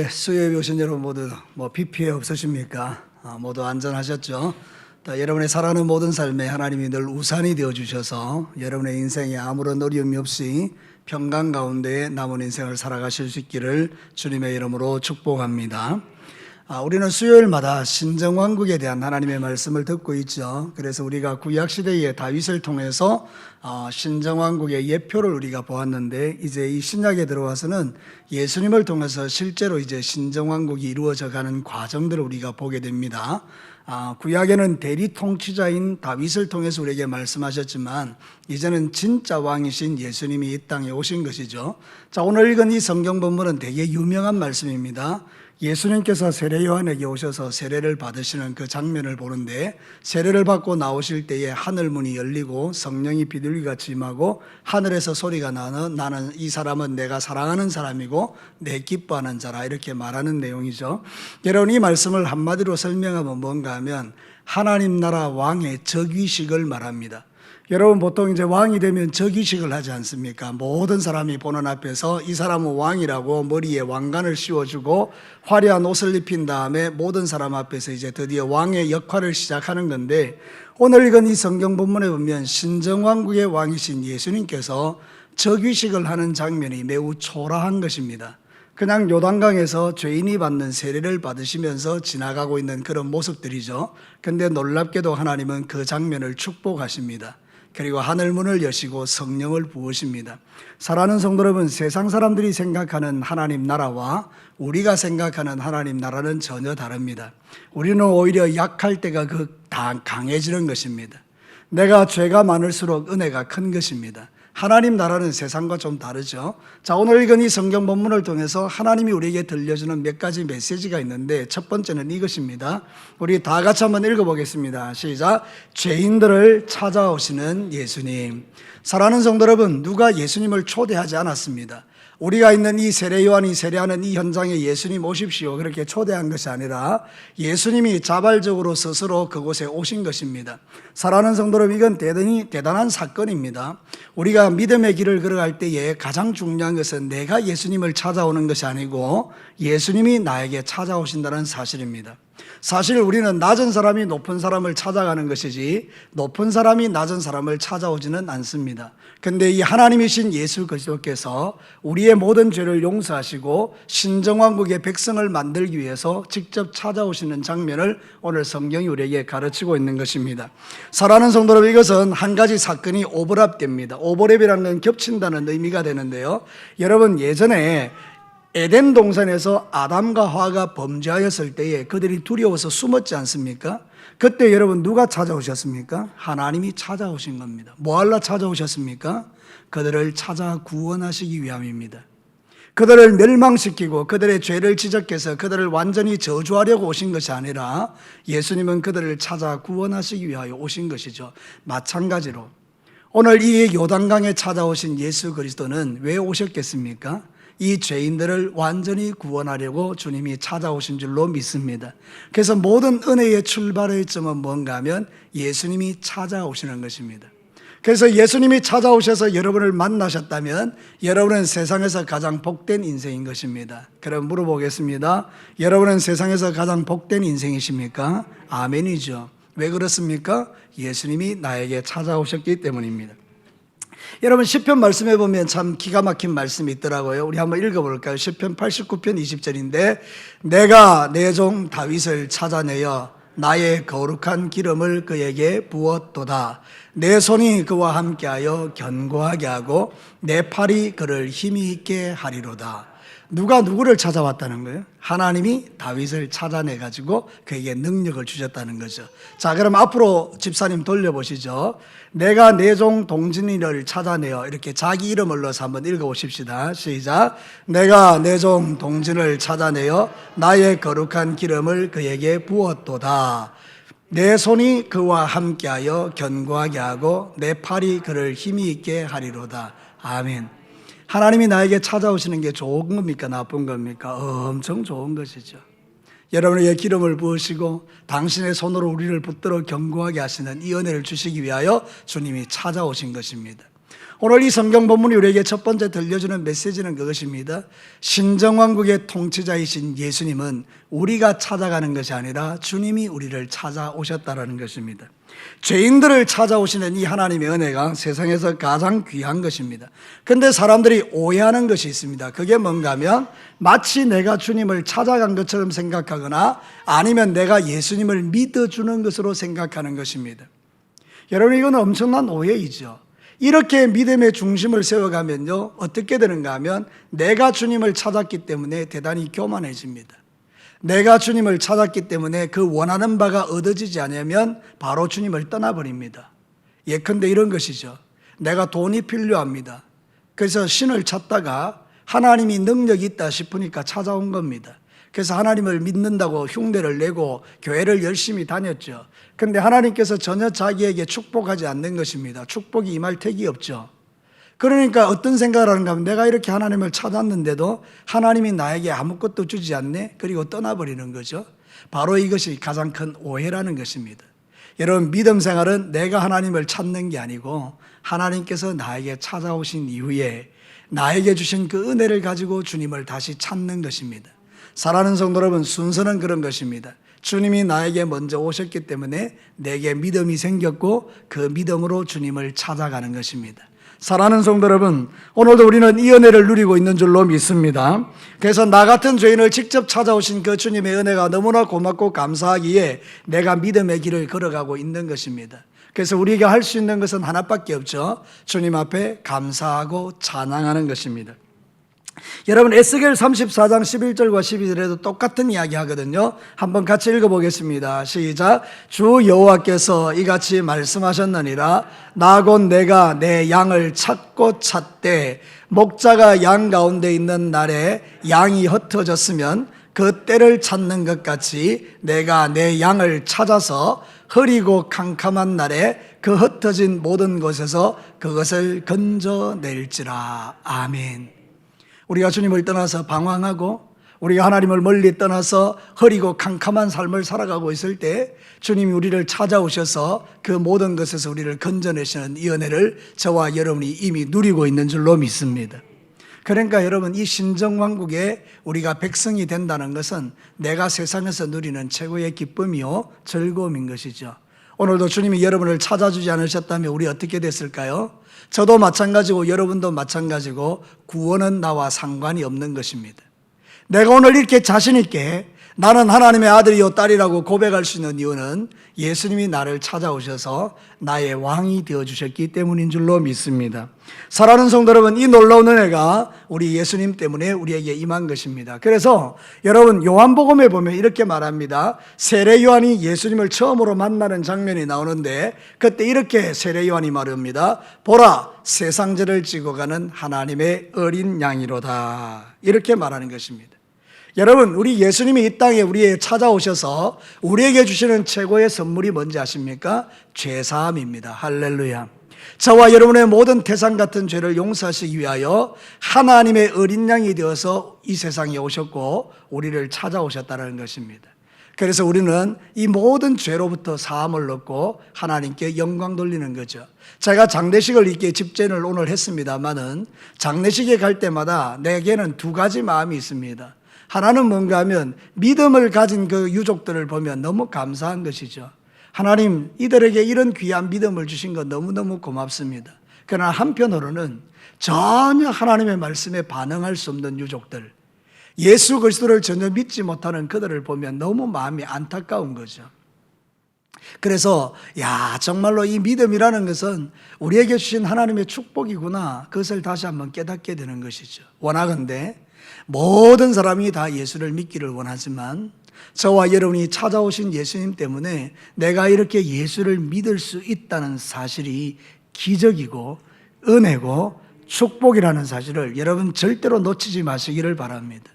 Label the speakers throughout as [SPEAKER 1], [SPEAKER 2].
[SPEAKER 1] 수요일에 오신 여러분 모두 비 피해 없으십니까? 모두 안전하셨죠? 여러분의 살아가는 모든 삶에 하나님이 늘 우산이 되어 주셔서 여러분의 인생에 아무런 어려움이 없이 평강 가운데 남은 인생을 살아가실 수 있기를 주님의 이름으로 축복합니다. 우리는 수요일마다 신정왕국에 대한 하나님의 말씀을 듣고 있죠. 그래서 우리가 구약시대의 다윗을 통해서 신정왕국의 예표를 우리가 보았는데, 이제 이 신약에 들어와서는 예수님을 통해서 실제로 이제 신정왕국이 이루어져 가는 과정들을 우리가 보게 됩니다. 구약에는 대리 통치자인 다윗을 통해서 우리에게 말씀하셨지만, 이제는 진짜 왕이신 예수님이 이 땅에 오신 것이죠. 자, 오늘 읽은 이 성경 본문은 되게 유명한 말씀입니다. 예수님께서 세례 요한에게 오셔서 세례를 받으시는 그 장면을 보는데, 세례를 받고 나오실 때에 하늘 문이 열리고 성령이 비둘기같이 임하고 하늘에서 소리가 나는 이 사람은 내가 사랑하는 사람이고 내 기뻐하는 자라, 이렇게 말하는 내용이죠. 여러분, 이 말씀을 한마디로 설명하면 뭔가 하면 하나님 나라 왕의 즉위식을 말합니다. 여러분, 보통 이제 왕이 되면 즉위식을 하지 않습니까? 모든 사람이 보는 앞에서 이 사람은 왕이라고 머리에 왕관을 씌워주고 화려한 옷을 입힌 다음에 모든 사람 앞에서 이제 드디어 왕의 역할을 시작하는 건데, 오늘 읽은 이 성경 본문에 보면 신정왕국의 왕이신 예수님께서 즉위식을 하는 장면이 매우 초라한 것입니다. 그냥 요단강에서 죄인이 받는 세례를 받으시면서 지나가고 있는 그런 모습들이죠. 근데 놀랍게도 하나님은 그 장면을 축복하십니다. 그리고 하늘문을 여시고 성령을 부으십니다. 사랑하는 성도 여러분, 세상 사람들이 생각하는 하나님 나라와 우리가 생각하는 하나님 나라는 전혀 다릅니다. 우리는 오히려 약할 때가 강해지는 것입니다. 내가 죄가 많을수록 은혜가 큰 것입니다. 하나님 나라는 세상과 좀 다르죠. 자, 오늘 읽은 이 성경 본문을 통해서 하나님이 우리에게 들려주는 몇 가지 메시지가 있는데, 첫 번째는 이것입니다. 우리 다 같이 한번 읽어보겠습니다. 시작. 죄인들을 찾아오시는 예수님. 사랑하는 성도 여러분, 누가 예수님을 초대하지 않았습니다. 우리가 있는 이 세례 요한이 세례하는 이 현장에 예수님 오십시오 그렇게 초대한 것이 아니라 예수님이 자발적으로 스스로 그곳에 오신 것입니다. 사랑하는 성도 여러분, 이건 대단한 사건입니다. 우리가 믿음의 길을 걸어갈 때에 가장 중요한 것은 내가 예수님을 찾아오는 것이 아니고 예수님이 나에게 찾아오신다는 사실입니다. 사실 우리는 낮은 사람이 높은 사람을 찾아가는 것이지 높은 사람이 낮은 사람을 찾아오지는 않습니다. 그런데 이 하나님이신 예수 그리스도께서 우리의 모든 죄를 용서하시고 신정왕국의 백성을 만들기 위해서 직접 찾아오시는 장면을 오늘 성경이 우리에게 가르치고 있는 것입니다. 사랑하는 성도 여러분, 이것은 한 가지 사건이 오버랩됩니다. 오버랩이라는 건 겹친다는 의미가 되는데요. 여러분, 예전에 에덴 동산에서 아담과 하와가 범죄하였을 때에 그들이 두려워서 숨었지 않습니까? 그때 여러분 누가 찾아오셨습니까? 하나님이 찾아오신 겁니다. 뭐 하려 찾아오셨습니까? 그들을 찾아 구원하시기 위함입니다. 그들을 멸망시키고 그들의 죄를 지적해서 그들을 완전히 저주하려고 오신 것이 아니라 예수님은 그들을 찾아 구원하시기 위하여 오신 것이죠. 마찬가지로 오늘 이 요단강에 찾아오신 예수 그리스도는 왜 오셨겠습니까? 이 죄인들을 완전히 구원하려고 주님이 찾아오신 줄로 믿습니다. 그래서 모든 은혜의 출발의 점은 뭔가 하면 예수님이 찾아오시는 것입니다. 그래서 예수님이 찾아오셔서 여러분을 만나셨다면 여러분은 세상에서 가장 복된 인생인 것입니다. 그럼 물어보겠습니다. 여러분은 세상에서 가장 복된 인생이십니까? 아멘이죠. 왜 그렇습니까? 예수님이 나에게 찾아오셨기 때문입니다. 여러분, 시편 말씀해 보면 참 기가 막힌 말씀이 있더라고요. 우리 한번 읽어볼까요? 시편 89편 20절인데 내가 내 종 다윗을 찾아내어 나의 거룩한 기름을 그에게 부었도다. 내 손이 그와 함께하여 견고하게 하고 내 팔이 그를 힘이 있게 하리로다. 누가 누구를 찾아왔다는 거예요? 하나님이 다윗을 찾아내가지고 그에게 능력을 주셨다는 거죠. 자, 그럼 앞으로 집사님 돌려보시죠. 내가 내 종 동진이를 찾아내어, 이렇게 자기 이름을 넣어서 한번 읽어보십시다. 시작. 내가 내 종 동진을 찾아내어 나의 거룩한 기름을 그에게 부었도다. 내 손이 그와 함께하여 견고하게 하고 내 팔이 그를 힘이 있게 하리로다. 아멘. 하나님이 나에게 찾아오시는 게 좋은 겁니까? 나쁜 겁니까? 엄청 좋은 것이죠. 여러분에게 기름을 부으시고 당신의 손으로 우리를 붙들어 견고하게 하시는 이 은혜를 주시기 위하여 주님이 찾아오신 것입니다. 오늘 이 성경 본문이 우리에게 첫 번째 들려주는 메시지는 그것입니다. 신정왕국의 통치자이신 예수님은 우리가 찾아가는 것이 아니라 주님이 우리를 찾아오셨다는 것입니다. 죄인들을 찾아오시는 이 하나님의 은혜가 세상에서 가장 귀한 것입니다. 그런데 사람들이 오해하는 것이 있습니다. 그게 뭔가 하면 마치 내가 주님을 찾아간 것처럼 생각하거나 아니면 내가 예수님을 믿어주는 것으로 생각하는 것입니다. 여러분, 이건 엄청난 오해이죠. 이렇게 믿음의 중심을 세워가면요, 어떻게 되는가 하면 내가 주님을 찾았기 때문에 대단히 교만해집니다. 내가 주님을 찾았기 때문에 그 원하는 바가 얻어지지 않으면 바로 주님을 떠나버립니다. 예컨대 이런 것이죠. 내가 돈이 필요합니다. 그래서 신을 찾다가 하나님이 능력이 있다 싶으니까 찾아온 겁니다. 그래서 하나님을 믿는다고 흉내를 내고 교회를 열심히 다녔죠. 그런데 하나님께서 전혀 자기에게 축복하지 않는 것입니다. 축복이 임할 택이 없죠. 그러니까 어떤 생각을 하는가 하면 내가 이렇게 하나님을 찾았는데도 하나님이 나에게 아무것도 주지 않네? 그리고 떠나버리는 거죠. 바로 이것이 가장 큰 오해라는 것입니다. 여러분, 믿음 생활은 내가 하나님을 찾는 게 아니고 하나님께서 나에게 찾아오신 이후에 나에게 주신 그 은혜를 가지고 주님을 다시 찾는 것입니다. 사랑하는 성도 여러분, 순서는 그런 것입니다. 주님이 나에게 먼저 오셨기 때문에 내게 믿음이 생겼고 그 믿음으로 주님을 찾아가는 것입니다. 사랑하는 성도 여러분, 오늘도 우리는 이 은혜를 누리고 있는 줄로 믿습니다. 그래서 나 같은 죄인을 직접 찾아오신 그 주님의 은혜가 너무나 고맙고 감사하기에 내가 믿음의 길을 걸어가고 있는 것입니다. 그래서 우리가 할 수 있는 것은 하나밖에 없죠. 주님 앞에 감사하고 찬양하는 것입니다. 여러분, 에스겔 34장 11절과 12절에도 똑같은 이야기 하거든요. 한번 같이 읽어보겠습니다. 시작. 주 여호와께서 이같이 말씀하셨느니라. 나 곧 내가 내 양을 찾고 찾되 목자가 양 가운데 있는 날에 양이 흩어졌으면 그 때를 찾는 것 같이 내가 내 양을 찾아서 흐리고 캄캄한 날에 그 흩어진 모든 곳에서 그것을 건져낼지라. 아멘. 우리가 주님을 떠나서 방황하고 우리가 하나님을 멀리 떠나서 흐리고 캄캄한 삶을 살아가고 있을 때 주님이 우리를 찾아오셔서 그 모든 것에서 우리를 건져내시는 이 은혜를 저와 여러분이 이미 누리고 있는 줄로 믿습니다. 그러니까 여러분, 이 신정왕국에 우리가 백성이 된다는 것은 내가 세상에서 누리는 최고의 기쁨이요 즐거움인 것이죠. 오늘도 주님이 여러분을 찾아주지 않으셨다면 우리 어떻게 됐을까요? 저도 마찬가지고 여러분도 마찬가지고 구원은 나와 상관이 없는 것입니다. 내가 오늘 이렇게 자신 있게 나는 하나님의 아들이요 딸이라고 고백할 수 있는 이유는 예수님이 나를 찾아오셔서 나의 왕이 되어주셨기 때문인 줄로 믿습니다. 사랑하는 성도 여러분, 이 놀라운 은혜가 우리 예수님 때문에 우리에게 임한 것입니다. 그래서 여러분, 요한복음에 보면 이렇게 말합니다. 세례 요한이 예수님을 처음으로 만나는 장면이 나오는데 그때 이렇게 세례 요한이 말합니다. 보라, 세상 죄를 지고 가는 하나님의 어린 양이로다. 이렇게 말하는 것입니다. 여러분, 우리 예수님이 이 땅에 우리에게 찾아오셔서 우리에게 주시는 최고의 선물이 뭔지 아십니까? 죄사함입니다. 할렐루야. 저와 여러분의 모든 태산 같은 죄를 용서하시기 위하여 하나님의 어린 양이 되어서 이 세상에 오셨고 우리를 찾아오셨다는 것입니다. 그래서 우리는 이 모든 죄로부터 사함을 얻고 하나님께 영광 돌리는 거죠. 제가 장례식을 이렇게 집전을 오늘 했습니다마는 장례식에 갈 때마다 내게는 두 가지 마음이 있습니다. 하나는 뭔가 하면 믿음을 가진 그 유족들을 보면 너무 감사한 것이죠. 하나님, 이들에게 이런 귀한 믿음을 주신 것 너무너무 고맙습니다. 그러나 한편으로는 전혀 하나님의 말씀에 반응할 수 없는 유족들, 예수 그리스도를 전혀 믿지 못하는 그들을 보면 너무 마음이 안타까운 거죠. 그래서 정말로 이 믿음이라는 것은 우리에게 주신 하나님의 축복이구나, 그것을 다시 한번 깨닫게 되는 것이죠. 원하건대 모든 사람이 다 예수를 믿기를 원하지만 저와 여러분이 찾아오신 예수님 때문에 내가 이렇게 예수를 믿을 수 있다는 사실이 기적이고 은혜고 축복이라는 사실을 여러분 절대로 놓치지 마시기를 바랍니다.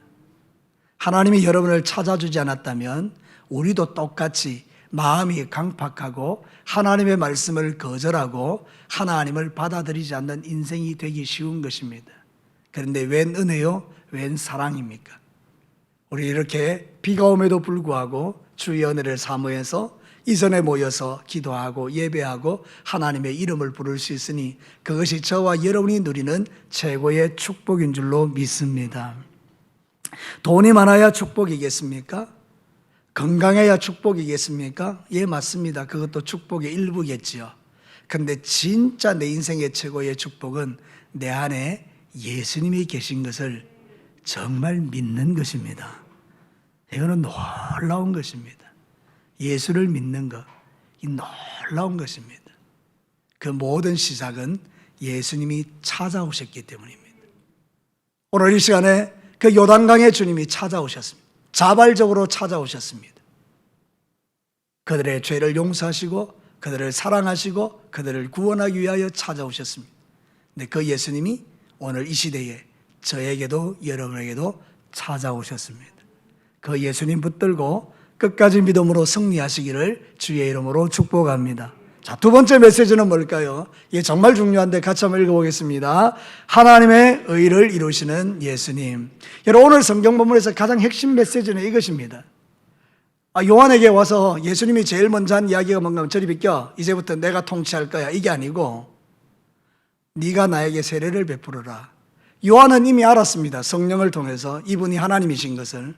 [SPEAKER 1] 하나님이 여러분을 찾아주지 않았다면 우리도 똑같이 마음이 강팍하고 하나님의 말씀을 거절하고 하나님을 받아들이지 않는 인생이 되기 쉬운 것입니다. 그런데 웬 은혜요? 웬 사랑입니까? 우리 이렇게 비가 옴에도 불구하고 주의 은혜를 사모해서 이전에 모여서 기도하고 예배하고 하나님의 이름을 부를 수 있으니 그것이 저와 여러분이 누리는 최고의 축복인 줄로 믿습니다. 돈이 많아야 축복이겠습니까? 건강해야 축복이겠습니까? 예, 맞습니다. 그것도 축복의 일부겠지요. 그런데 진짜 내 인생의 최고의 축복은 내 안에 예수님이 계신 것을 정말 믿는 것입니다. 이거는 놀라운 것입니다. 예수를 믿는 것, 이 놀라운 것입니다. 그 모든 시작은 예수님이 찾아오셨기 때문입니다. 오늘 이 시간에 그 요단강에 주님이 찾아오셨습니다. 자발적으로 찾아오셨습니다. 그들의 죄를 용서하시고 그들을 사랑하시고 그들을 구원하기 위하여 찾아오셨습니다. 근데 그 예수님이 오늘 이 시대에 저에게도 여러분에게도 찾아오셨습니다. 그 예수님 붙들고 끝까지 믿음으로 승리하시기를 주의 이름으로 축복합니다. 자, 두 번째 메시지는 뭘까요? 이게 정말 중요한데 같이 한번 읽어보겠습니다. 하나님의 의를 이루시는 예수님. 여러분, 오늘 성경 본문에서 가장 핵심 메시지는 이것입니다. 요한에게 와서 예수님이 제일 먼저 한 이야기가 뭔가 하면 저리 비켜, 이제부터 내가 통치할 거야, 이게 아니고 네가 나에게 세례를 베풀어라. 요한은 이미 알았습니다. 성령을 통해서 이분이 하나님이신 것을.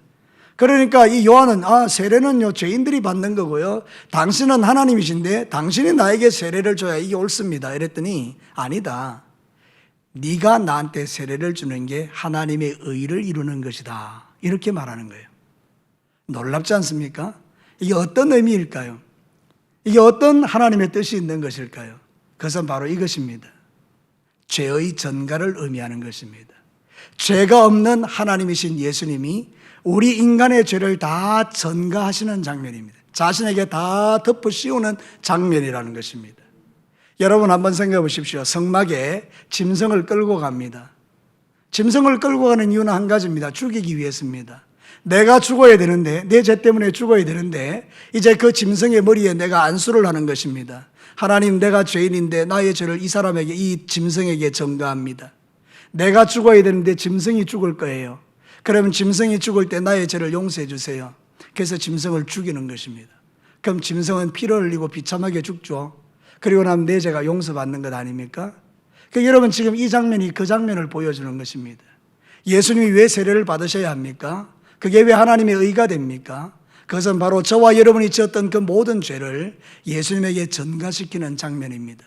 [SPEAKER 1] 그러니까 이 요한은 세례는요 죄인들이 받는 거고요, 당신은 하나님이신데 당신이 나에게 세례를 줘야 이게 옳습니다. 이랬더니 아니다, 네가 나한테 세례를 주는 게 하나님의 의를 이루는 것이다, 이렇게 말하는 거예요. 놀랍지 않습니까? 이게 어떤 의미일까요? 이게 어떤 하나님의 뜻이 있는 것일까요? 그것은 바로 이것입니다. 죄의 전가를 의미하는 것입니다. 죄가 없는 하나님이신 예수님이 우리 인간의 죄를 다 전가하시는 장면입니다. 자신에게 다 덮어 씌우는 장면이라는 것입니다. 여러분 한번 생각해 보십시오. 성막에 짐승을 끌고 갑니다. 짐승을 끌고 가는 이유는 한 가지입니다. 죽이기 위해서입니다. 내가 죽어야 되는데, 내 죄 때문에 죽어야 되는데 이제 그 짐승의 머리에 내가 안수를 하는 것입니다. 하나님, 내가 죄인인데 나의 죄를 이 사람에게, 이 짐승에게 전가합니다. 내가 죽어야 되는데 짐승이 죽을 거예요. 그러면 짐승이 죽을 때 나의 죄를 용서해 주세요. 그래서 짐승을 죽이는 것입니다. 그럼 짐승은 피를 흘리고 비참하게 죽죠. 그리고 나면 내 죄가 용서받는 것 아닙니까? 여러분, 지금 이 장면이 그 장면을 보여주는 것입니다. 예수님이 왜 세례를 받으셔야 합니까? 그게 왜 하나님의 의가 됩니까? 그것은 바로 저와 여러분이 지었던 그 모든 죄를 예수님에게 전가시키는 장면입니다.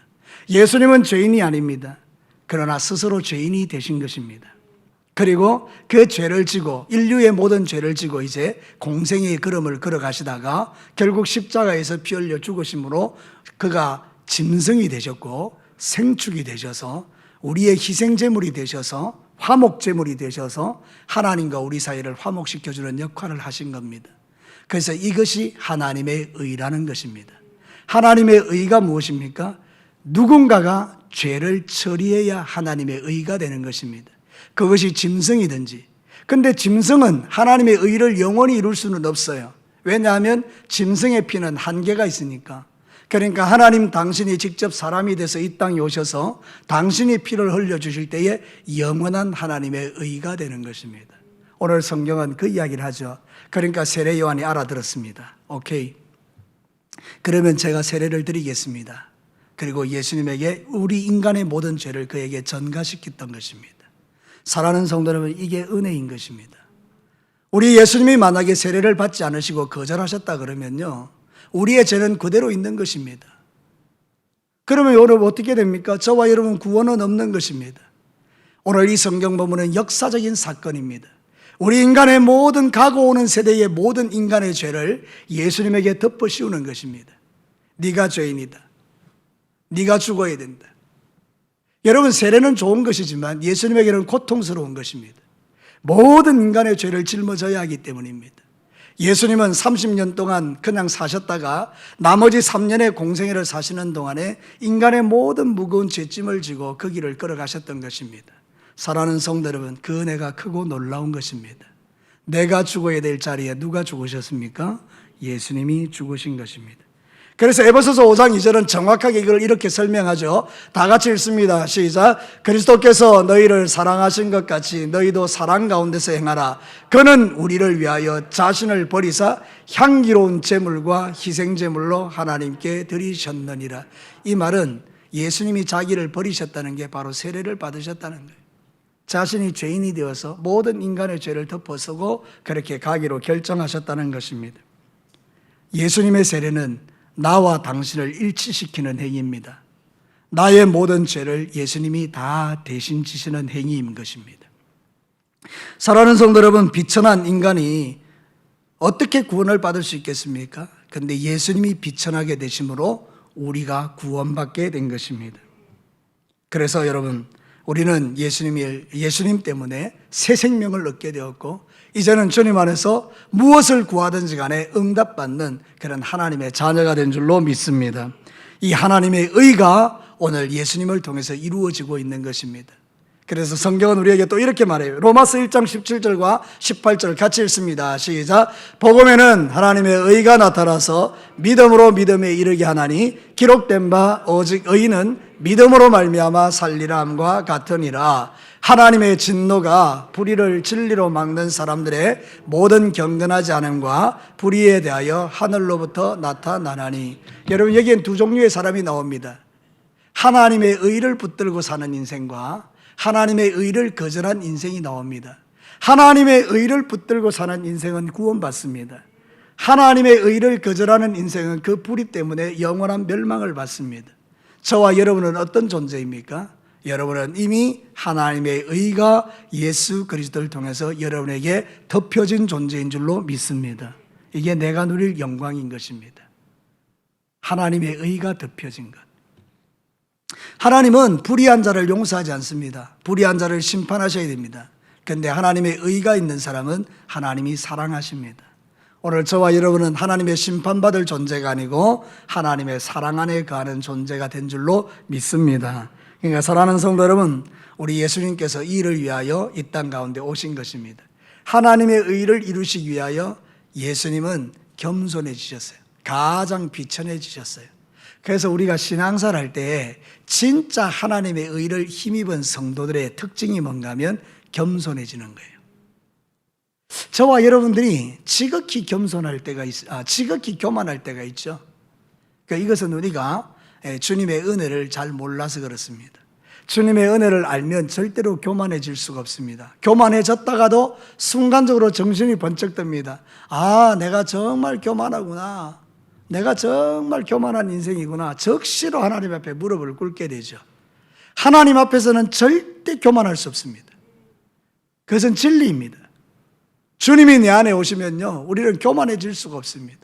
[SPEAKER 1] 예수님은 죄인이 아닙니다. 그러나 스스로 죄인이 되신 것입니다. 그리고 그 죄를 지고, 인류의 모든 죄를 지고 이제 공생의 걸음을 걸어가시다가 결국 십자가에서 피 흘려 죽으심으로 그가 짐승이 되셨고 생축이 되셔서 우리의 희생제물이 되셔서 화목제물이 되셔서 하나님과 우리 사이를 화목시켜주는 역할을 하신 겁니다. 그래서 이것이 하나님의 의라는 것입니다. 하나님의 의가 무엇입니까? 누군가가 죄를 처리해야 하나님의 의가 되는 것입니다. 그것이 짐승이든지. 근데 짐승은 하나님의 의를 영원히 이룰 수는 없어요. 왜냐하면 짐승의 피는 한계가 있으니까. 그러니까 하나님 당신이 직접 사람이 돼서 이 땅에 오셔서 당신이 피를 흘려주실 때에 영원한 하나님의 의가 되는 것입니다. 오늘 성경은 그 이야기를 하죠. 그러니까 세례 요한이 알아들었습니다. 오케이, 그러면 제가 세례를 드리겠습니다. 그리고 예수님에게 우리 인간의 모든 죄를 그에게 전가시켰던 것입니다. 사랑하는 성도 여러분, 이게 은혜인 것입니다. 우리 예수님이 만약에 세례를 받지 않으시고 거절하셨다 그러면요, 우리의 죄는 그대로 있는 것입니다. 그러면 여러분 어떻게 됩니까? 저와 여러분 구원은 없는 것입니다. 오늘 이 성경 본문은 역사적인 사건입니다. 우리 인간의 모든 가고 오는 세대의 모든 인간의 죄를 예수님에게 덮어 씌우는 것입니다. 네가 죄인이다. 네가 죽어야 된다. 여러분, 세례는 좋은 것이지만 예수님에게는 고통스러운 것입니다. 모든 인간의 죄를 짊어져야 하기 때문입니다. 예수님은 30년 동안 그냥 사셨다가 나머지 3년의 공생애를 사시는 동안에 인간의 모든 무거운 죄짐을 지고 그 길을 걸어가셨던 것입니다. 사랑하는 성도 여러분, 그 은혜가 크고 놀라운 것입니다. 내가 죽어야 될 자리에 누가 죽으셨습니까? 예수님이 죽으신 것입니다. 그래서 에베소서 5장 2절은 정확하게 이걸 이렇게 설명하죠. 다 같이 읽습니다. 시작. 그리스도께서 너희를 사랑하신 것 같이 너희도 사랑 가운데서 행하라. 그는 우리를 위하여 자신을 버리사 향기로운 제물과 희생 제물로 하나님께 드리셨느니라. 이 말은 예수님이 자기를 버리셨다는 게 바로 세례를 받으셨다는 거예요. 자신이 죄인이 되어서 모든 인간의 죄를 덮어쓰고 그렇게 가기로 결정하셨다는 것입니다. 예수님의 세례는 나와 당신을 일치시키는 행위입니다. 나의 모든 죄를 예수님이 다 대신 지시는 행위인 것입니다. 사랑하는 성도 여러분, 비천한 인간이 어떻게 구원을 받을 수 있겠습니까? 그런데 예수님이 비천하게 되심으로 우리가 구원받게 된 것입니다. 그래서 여러분, 우리는 예수님 때문에 새 생명을 얻게 되었고 이제는 주님 안에서 무엇을 구하든지 간에 응답받는 그런 하나님의 자녀가 된 줄로 믿습니다. 이 하나님의 의가 오늘 예수님을 통해서 이루어지고 있는 것입니다. 그래서 성경은 우리에게 또 이렇게 말해요. 로마서 1장 17절과 18절 같이 읽습니다. 시작. 복음에는 하나님의 의가 나타나서 믿음으로 믿음에 이르게 하나니 기록된 바 오직 의인은 믿음으로 말미암아 살리라 함과 같으니라. 하나님의 진노가 불의를 진리로 막는 사람들의 모든 경건하지 않음과 불의에 대하여 하늘로부터 나타나나니. 여러분, 여기엔 두 종류의 사람이 나옵니다. 하나님의 의를 붙들고 사는 인생과 하나님의 의를 거절한 인생이 나옵니다. 하나님의 의를 붙들고 사는 인생은 구원받습니다. 하나님의 의를 거절하는 인생은 그 불의 때문에 영원한 멸망을 받습니다. 저와 여러분은 어떤 존재입니까? 여러분은 이미 하나님의 의가 예수 그리스도를 통해서 여러분에게 덮여진 존재인 줄로 믿습니다. 이게 내가 누릴 영광인 것입니다. 하나님의 의가 덮여진 것. 하나님은 불의한 자를 용서하지 않습니다. 불의한 자를 심판하셔야 됩니다. 그런데 하나님의 의가 있는 사람은 하나님이 사랑하십니다. 오늘 저와 여러분은 하나님의 심판받을 존재가 아니고 하나님의 사랑 안에 거하는 존재가 된 줄로 믿습니다. 그러니까 사랑하는 성도 여러분, 우리 예수님께서 이 일을 위하여 이 땅 가운데 오신 것입니다. 하나님의 의를 이루시기 위하여 예수님은 겸손해지셨어요. 가장 비천해지셨어요. 그래서 우리가 신앙생활 할 때 진짜 하나님의 의를 힘입은 성도들의 특징이 뭔가 하면 겸손해지는 거예요. 저와 여러분들이 지극히 겸손할 때가 지극히 교만할 때가 있죠. 그러니까 이것은 우리가 주님의 은혜를 잘 몰라서 그렇습니다. 주님의 은혜를 알면 절대로 교만해질 수가 없습니다. 교만해졌다가도 순간적으로 정신이 번쩍 듭니다. 아, 내가 정말 교만하구나. 내가 정말 교만한 인생이구나. 적시로 하나님 앞에 무릎을 꿇게 되죠. 하나님 앞에서는 절대 교만할 수 없습니다. 그것은 진리입니다. 주님이 내 안에 오시면요, 우리는 교만해질 수가 없습니다.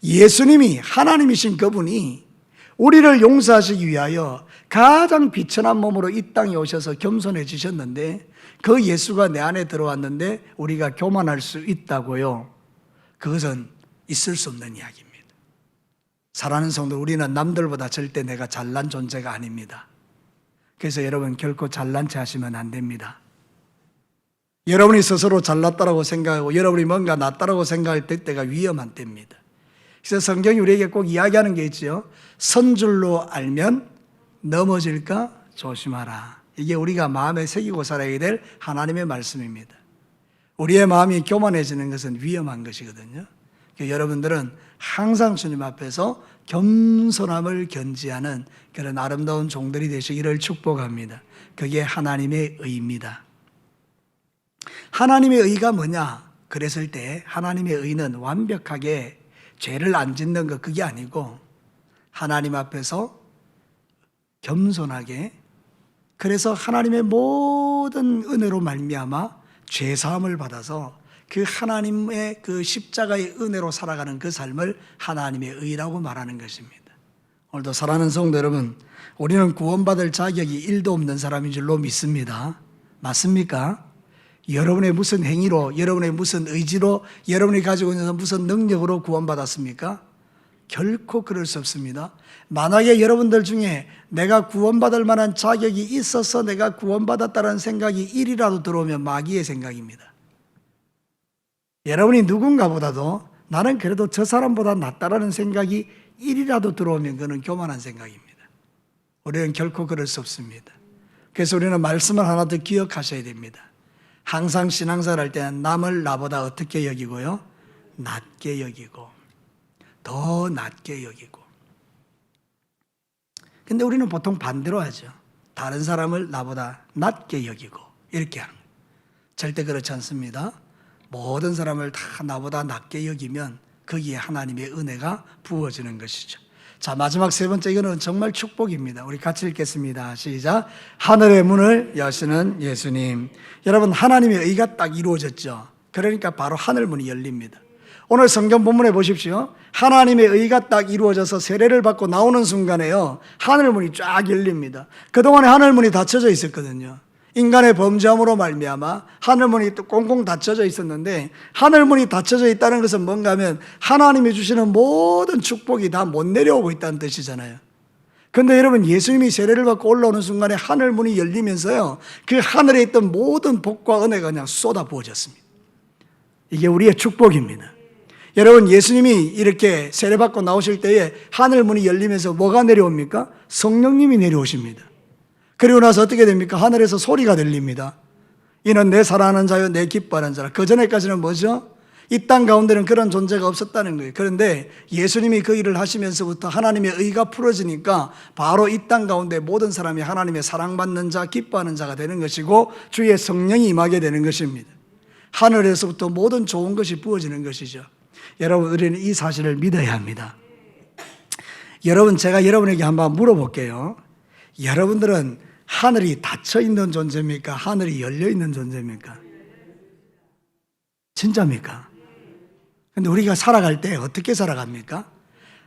[SPEAKER 1] 예수님이 하나님이신 그분이 우리를 용서하시기 위하여 가장 비천한 몸으로 이 땅에 오셔서 겸손해지셨는데 그 예수가 내 안에 들어왔는데 우리가 교만할 수 있다고요? 그것은 있을 수 없는 이야기입니다. 사랑하는 성도, 우리는 남들보다 절대 내가 잘난 존재가 아닙니다. 그래서 여러분 결코 잘난 체 하시면 안 됩니다. 여러분이 스스로 잘났다고 생각하고 여러분이 뭔가 낫다고 생각할 때가 위험한 때입니다. 그래서 성경이 우리에게 꼭 이야기하는 게 있죠. 선줄로 알면 넘어질까 조심하라. 이게 우리가 마음에 새기고 살아야 될 하나님의 말씀입니다. 우리의 마음이 교만해지는 것은 위험한 것이거든요. 그러니까 여러분들은 항상 주님 앞에서 겸손함을 견지하는 그런 아름다운 종들이 되시기를 축복합니다. 그게 하나님의 의입니다. 하나님의 의가 뭐냐? 그랬을 때 하나님의 의는 완벽하게 죄를 안 짓는 것, 그게 아니고 하나님 앞에서 겸손하게, 그래서 하나님의 모든 은혜로 말미암아 죄사함을 받아서 그 하나님의 그 십자가의 은혜로 살아가는 그 삶을 하나님의 의라고 말하는 것입니다. 오늘도 사랑하는 성도 여러분, 우리는 구원받을 자격이 1도 없는 사람인 줄로 믿습니다. 맞습니까? 여러분의 무슨 행위로, 여러분의 무슨 의지로, 여러분이 가지고 있는 무슨 능력으로 구원받았습니까? 결코 그럴 수 없습니다. 만약에 여러분들 중에 내가 구원받을 만한 자격이 있어서 내가 구원받았다는 생각이 1이라도 들어오면 마귀의 생각입니다. 여러분이 누군가보다도 나는 그래도 저 사람보다 낫다라는 생각이 1이라도 들어오면 그는 교만한 생각입니다. 우리는 결코 그럴 수 없습니다. 그래서 우리는 말씀을 하나 더 기억하셔야 됩니다. 항상 신앙생활 할 때는 남을 나보다 어떻게 여기고요? 낮게 여기고 더 낮게 여기고. 근데 우리는 보통 반대로 하죠. 다른 사람을 나보다 낮게 여기고 이렇게 하는 거예요. 절대 그렇지 않습니다. 모든 사람을 다 나보다 낮게 여기면 거기에 하나님의 은혜가 부어지는 것이죠. 자, 마지막 세 번째, 이거는 정말 축복입니다. 우리 같이 읽겠습니다. 시작. 하늘의 문을 여시는 예수님. 여러분, 하나님의 의가 딱 이루어졌죠. 그러니까 바로 하늘 문이 열립니다. 오늘 성경 본문에 보십시오. 하나님의 의가 딱 이루어져서 세례를 받고 나오는 순간에요, 하늘 문이 쫙 열립니다. 그동안에 하늘 문이 닫혀져 있었거든요. 인간의 범죄함으로 말미암아 하늘문이 또 꽁꽁 닫혀져 있었는데, 하늘문이 닫혀져 있다는 것은 뭔가 하면 하나님이 주시는 모든 축복이 다 못 내려오고 있다는 뜻이잖아요. 그런데 여러분, 예수님이 세례를 받고 올라오는 순간에 하늘문이 열리면서요, 그 하늘에 있던 모든 복과 은혜가 그냥 쏟아 부어졌습니다. 이게 우리의 축복입니다. 여러분, 예수님이 이렇게 세례받고 나오실 때에 하늘문이 열리면서 뭐가 내려옵니까? 성령님이 내려오십니다. 그리고 나서 어떻게 됩니까? 하늘에서 소리가 들립니다. 이는 내 사랑하는 자요 내 기뻐하는 자라. 그전에까지는 뭐죠? 이 땅 가운데는 그런 존재가 없었다는 거예요. 그런데 예수님이 그 일을 하시면서부터 하나님의 의가 풀어지니까 바로 이 땅 가운데 모든 사람이 하나님의 사랑받는 자, 기뻐하는 자가 되는 것이고 주의 성령이 임하게 되는 것입니다. 하늘에서부터 모든 좋은 것이 부어지는 것이죠. 여러분, 우리는 이 사실을 믿어야 합니다. 여러분, 제가 여러분에게 한번 물어볼게요. 여러분들은 하늘이 닫혀 있는 존재입니까? 하늘이 열려 있는 존재입니까? 진짜입니까? 근데 우리가 살아갈 때 어떻게 살아갑니까?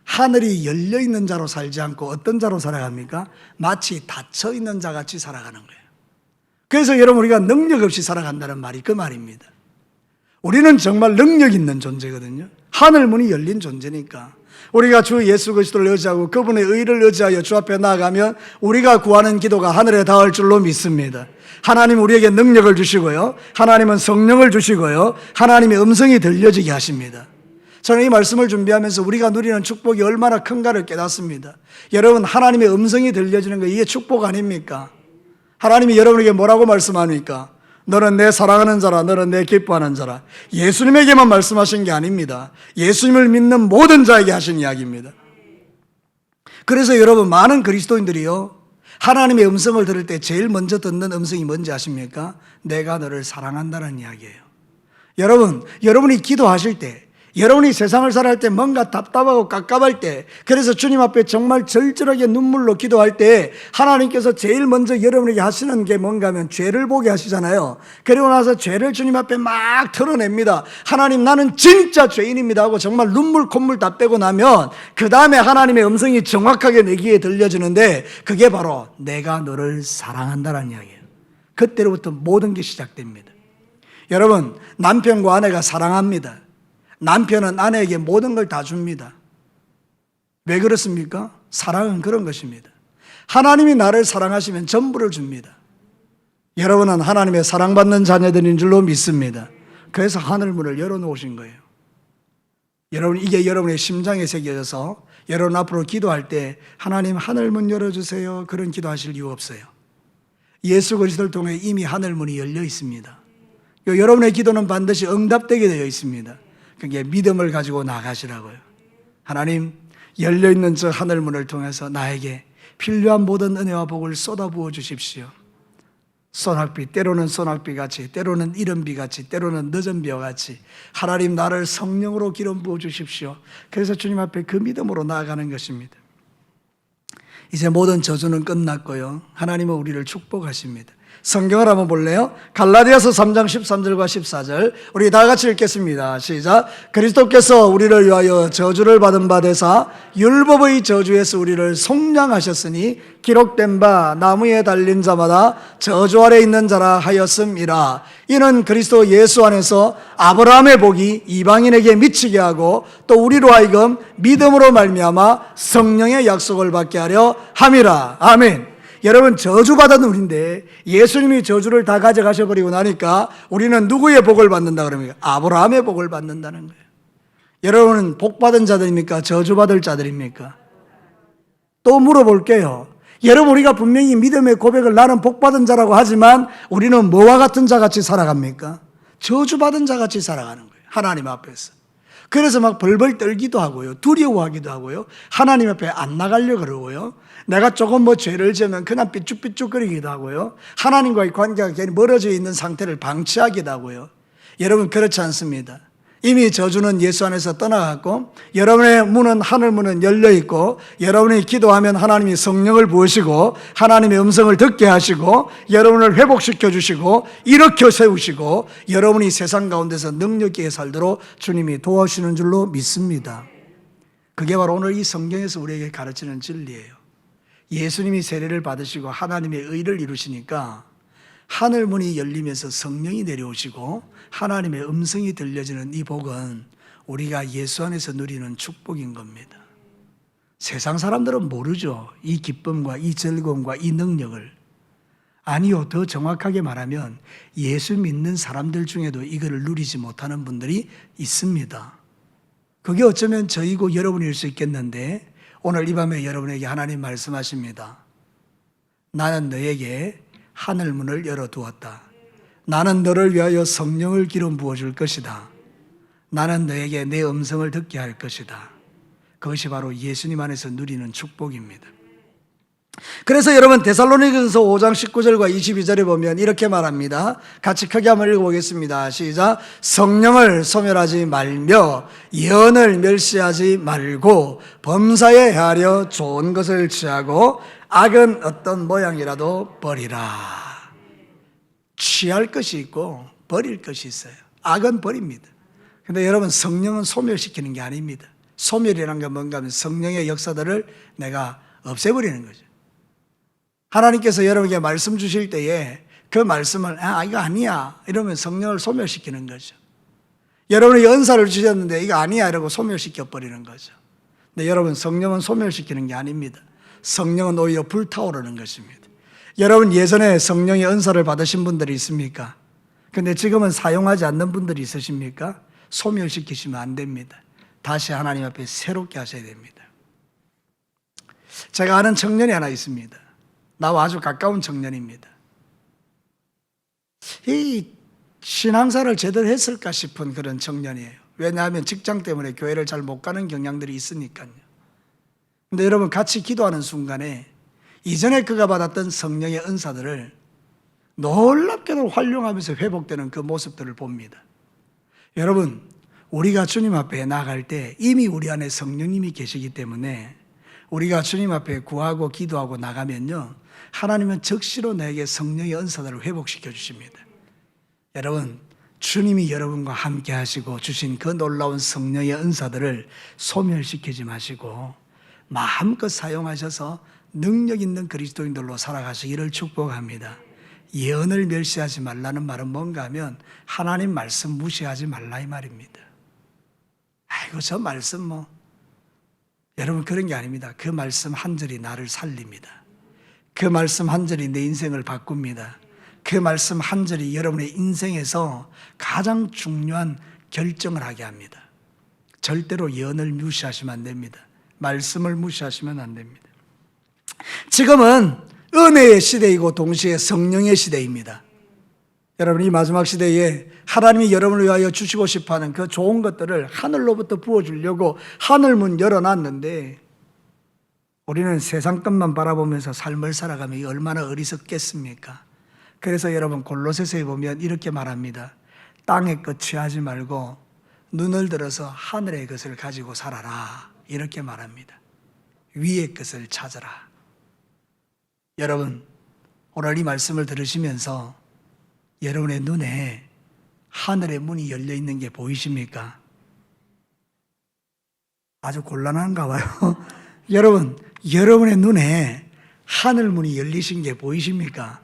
[SPEAKER 1] 하늘이 열려 있는 자로 살지 않고 어떤 자로 살아갑니까? 마치 닫혀 있는 자 같이 살아가는 거예요. 그래서 여러분, 우리가 능력 없이 살아간다는 말이 그 말입니다. 우리는 정말 능력 있는 존재거든요. 하늘 문이 열린 존재니까. 우리가 주 예수 그리스도를 의지하고 그분의 의를 의지하여 주 앞에 나아가면 우리가 구하는 기도가 하늘에 닿을 줄로 믿습니다. 하나님 우리에게 능력을 주시고요, 하나님은 성령을 주시고요, 하나님의 음성이 들려지게 하십니다. 저는 이 말씀을 준비하면서 우리가 누리는 축복이 얼마나 큰가를 깨닫습니다. 여러분, 하나님의 음성이 들려지는 거, 이게 축복 아닙니까? 하나님이 여러분에게 뭐라고 말씀합니까? 너는 내 사랑하는 자라, 너는 내 기뻐하는 자라. 예수님에게만 말씀하신 게 아닙니다. 예수님을 믿는 모든 자에게 하신 이야기입니다. 그래서 여러분, 많은 그리스도인들이요, 하나님의 음성을 들을 때 제일 먼저 듣는 음성이 뭔지 아십니까? 내가 너를 사랑한다는 이야기예요. 여러분, 여러분이 기도하실 때, 여러분이 세상을 살아갈 때 뭔가 답답하고 깝깝할 때, 그래서 주님 앞에 정말 절절하게 눈물로 기도할 때 하나님께서 제일 먼저 여러분에게 하시는 게 뭔가 하면 죄를 보게 하시잖아요. 그리고 나서 죄를 주님 앞에 막 털어냅니다. 하나님, 나는 진짜 죄인입니다 하고 정말 눈물 콧물 다 빼고 나면 그 다음에 하나님의 음성이 정확하게 내 귀에 들려주는데, 그게 바로 내가 너를 사랑한다는 이야기예요. 그때로부터 모든 게 시작됩니다. 여러분, 남편과 아내가 사랑합니다. 남편은 아내에게 모든 걸 다 줍니다. 왜 그렇습니까? 사랑은 그런 것입니다. 하나님이 나를 사랑하시면 전부를 줍니다. 여러분은 하나님의 사랑받는 자녀들인 줄로 믿습니다. 그래서 하늘문을 열어놓으신 거예요. 여러분, 이게 여러분의 심장에 새겨져서 여러분 앞으로 기도할 때 하나님 하늘문 열어주세요, 그런 기도하실 이유 없어요. 예수 그리스도를 통해 이미 하늘문이 열려 있습니다. 여러분의 기도는 반드시 응답되게 되어 있습니다. 그게 믿음을 가지고 나가시라고요. 하나님, 열려있는 저 하늘문을 통해서 나에게 필요한 모든 은혜와 복을 쏟아부어 주십시오. 소낙비, 때로는 소낙비같이, 때로는 이른비같이, 때로는 늦은 비와같이 하나님, 나를 성령으로 기름 부어 주십시오. 그래서 주님 앞에 그 믿음으로 나아가는 것입니다. 이제 모든 저주는 끝났고요, 하나님은 우리를 축복하십니다. 성경을 한번 볼래요? 갈라디아서 3장 13절과 14절 우리 다 같이 읽겠습니다. 시작. 그리스도께서 우리를 위하여 저주를 받은 바 되사 율법의 저주에서 우리를 속량하셨으니 기록된 바 나무에 달린 자마다 저주 아래 있는 자라 하였음이라. 이는 그리스도 예수 안에서 아브라함의 복이 이방인에게 미치게 하고 또 우리로 하여금 믿음으로 말미암아 성령의 약속을 받게 하려 함이라. 아멘. 여러분, 저주받은 우리인데 예수님이 저주를 다 가져가셔버리고 나니까 우리는 누구의 복을 받는다 그럽니까? 아브라함의 복을 받는다는 거예요. 여러분은 복받은 자들입니까? 저주받을 자들입니까? 또 물어볼게요. 여러분, 우리가 분명히 믿음의 고백을 나는 복받은 자라고 하지만 우리는 뭐와 같은 자같이 살아갑니까? 저주받은 자같이 살아가는 거예요. 하나님 앞에서. 그래서 막 벌벌 떨기도 하고요. 두려워하기도 하고요. 하나님 앞에 안 나가려고 그러고요. 내가 조금 뭐 죄를 지으면 그냥 삐죽삐죽거리기도 하고요. 하나님과의 관계가 괜히 멀어져 있는 상태를 방치하기도 하고요. 여러분, 그렇지 않습니다. 이미 저주는 예수 안에서 떠나갔고 여러분의 문은, 하늘 문은 열려 있고 여러분이 기도하면 하나님이 성령을 부으시고 하나님의 음성을 듣게 하시고 여러분을 회복시켜 주시고 일으켜 세우시고 여러분이 세상 가운데서 능력 있게 살도록 주님이 도와주시는 줄로 믿습니다. 그게 바로 오늘 이 성경에서 우리에게 가르치는 진리예요. 예수님이 세례를 받으시고 하나님의 의를 이루시니까 하늘 문이 열리면서 성령이 내려오시고 하나님의 음성이 들려지는 이 복은 우리가 예수 안에서 누리는 축복인 겁니다. 세상 사람들은 모르죠. 이 기쁨과 이 즐거움과 이 능력을. 아니요, 더 정확하게 말하면 예수 믿는 사람들 중에도 이거를 누리지 못하는 분들이 있습니다. 그게 어쩌면 저이고 여러분일 수 있겠는데 오늘 이 밤에 여러분에게 하나님 말씀하십니다. 나는 너에게 하늘 문을 열어두었다. 나는 너를 위하여 성령을 기름 부어줄 것이다. 나는 너에게 내 음성을 듣게 할 것이다. 그것이 바로 예수님 안에서 누리는 축복입니다. 그래서 여러분 데살로니가서 5장 19절과 22절에 보면 이렇게 말합니다. 같이 크게 한번 읽어보겠습니다. 시작. 성령을 소멸하지 말며 예언을 멸시하지 말고 범사에 헤아려 좋은 것을 취하고 악은 어떤 모양이라도 버리라. 취할 것이 있고 버릴 것이 있어요. 악은 버립니다. 근데 여러분 성령은 소멸시키는 게 아닙니다. 소멸이라는 게 뭔가 하면 성령의 역사들을 내가 없애버리는 거죠. 하나님께서 여러분에게 말씀 주실 때에 그 말씀을 이거 아니야 이러면 성령을 소멸시키는 거죠. 여러분이 은사를 주셨는데 이거 아니야 이러고 소멸시켜 버리는 거죠. 근데 여러분 성령은 소멸시키는 게 아닙니다. 성령은 오히려 불타오르는 것입니다. 여러분 예전에 성령의 은사를 받으신 분들이 있습니까? 근데 지금은 사용하지 않는 분들이 있으십니까? 소멸시키시면 안 됩니다. 다시 하나님 앞에 새롭게 하셔야 됩니다. 제가 아는 청년이 하나 있습니다. 나와 아주 가까운 청년입니다. 이 신앙사를 제대로 했을까 싶은 그런 청년이에요. 왜냐하면 직장 때문에 교회를 잘 못 가는 경향들이 있으니까요. 근데 여러분 같이 기도하는 순간에 이전에 그가 받았던 성령의 은사들을 놀랍게도 활용하면서 회복되는 그 모습들을 봅니다. 여러분 우리가 주님 앞에 나아갈 때 이미 우리 안에 성령님이 계시기 때문에 우리가 주님 앞에 구하고 기도하고 나가면요 하나님은 즉시로 나에게 성령의 은사들을 회복시켜 주십니다. 여러분 주님이 여러분과 함께 하시고 주신 그 놀라운 성령의 은사들을 소멸시키지 마시고 마음껏 사용하셔서 능력 있는 그리스도인들로 살아가시기를 축복합니다. 예언을 멸시하지 말라는 말은 뭔가 하면 하나님 말씀 무시하지 말라 이 말입니다. 아이고 저 말씀 여러분 그런 게 아닙니다. 그 말씀 한 절이 나를 살립니다. 그 말씀 한 절이 내 인생을 바꿉니다. 그 말씀 한 절이 여러분의 인생에서 가장 중요한 결정을 하게 합니다. 절대로 예언을 무시하시면 안 됩니다. 말씀을 무시하시면 안 됩니다. 지금은 은혜의 시대이고 동시에 성령의 시대입니다. 여러분 이 마지막 시대에 하나님이 여러분을 위하여 주시고 싶어하는 그 좋은 것들을 하늘로부터 부어주려고 하늘문 열어놨는데 우리는 세상 것만 바라보면서 삶을 살아가면 얼마나 어리석겠습니까? 그래서 여러분 골로새서에 보면 이렇게 말합니다. 땅의 것 취하지 말고 눈을 들어서 하늘의 것을 가지고 살아라 이렇게 말합니다. 위의 것을 찾아라. 여러분 오늘 이 말씀을 들으시면서 여러분의 눈에 하늘의 문이 열려 있는 게 보이십니까? 아주 곤란한가 봐요. 여러분, 여러분의 눈에 하늘 문이 열리신 게 보이십니까?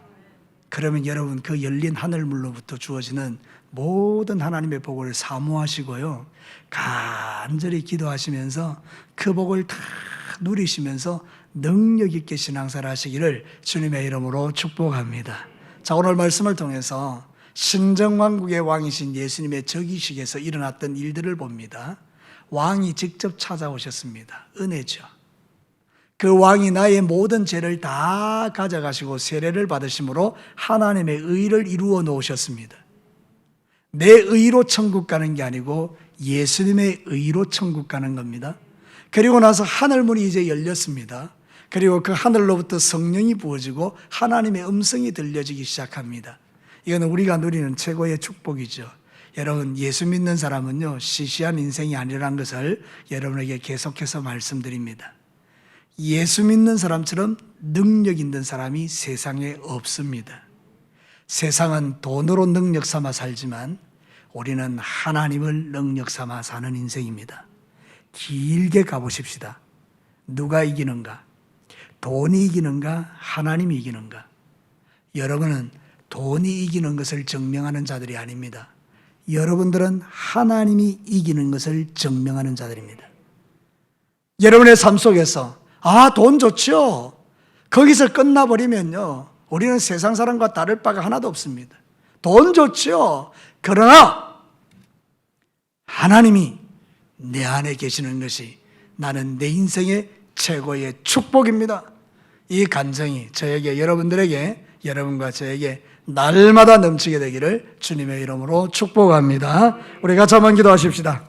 [SPEAKER 1] 그러면 여러분 그 열린 하늘문로부터 주어지는 모든 하나님의 복을 사모하시고요. 간절히 기도하시면서 그 복을 다 누리시면서 능력 있게 신앙생활 하시기를 주님의 이름으로 축복합니다. 자, 오늘 말씀을 통해서 신정왕국의 왕이신 예수님의 즉위식에서 일어났던 일들을 봅니다. 왕이 직접 찾아오셨습니다. 은혜죠. 그 왕이 나의 모든 죄를 다 가져가시고 세례를 받으심으로 하나님의 의를 이루어 놓으셨습니다. 내 의로 천국 가는 게 아니고 예수님의 의로 천국 가는 겁니다. 그리고 나서 하늘문이 이제 열렸습니다. 그리고 그 하늘로부터 성령이 부어지고 하나님의 음성이 들려지기 시작합니다. 이거는 우리가 누리는 최고의 축복이죠. 여러분, 예수 믿는 사람은요, 시시한 인생이 아니라는 것을 여러분에게 계속해서 말씀드립니다. 예수 믿는 사람처럼 능력 있는 사람이 세상에 없습니다. 세상은 돈으로 능력 삼아 살지만 우리는 하나님을 능력 삼아 사는 인생입니다. 길게 가보십시다. 누가 이기는가? 돈이 이기는가? 하나님이 이기는가? 여러분은 돈이 이기는 것을 증명하는 자들이 아닙니다. 여러분들은 하나님이 이기는 것을 증명하는 자들입니다. 여러분의 삶 속에서 돈 좋죠. 거기서 끝나버리면요, 우리는 세상 사람과 다를 바가 하나도 없습니다. 돈 좋죠. 그러나 하나님이 내 안에 계시는 것이 나는 내 인생의 최고의 축복입니다. 이 간증이 저에게, 여러분들에게, 여러분과 저에게 날마다 넘치게 되기를 주님의 이름으로 축복합니다. 우리 같이 한번 기도하십시다.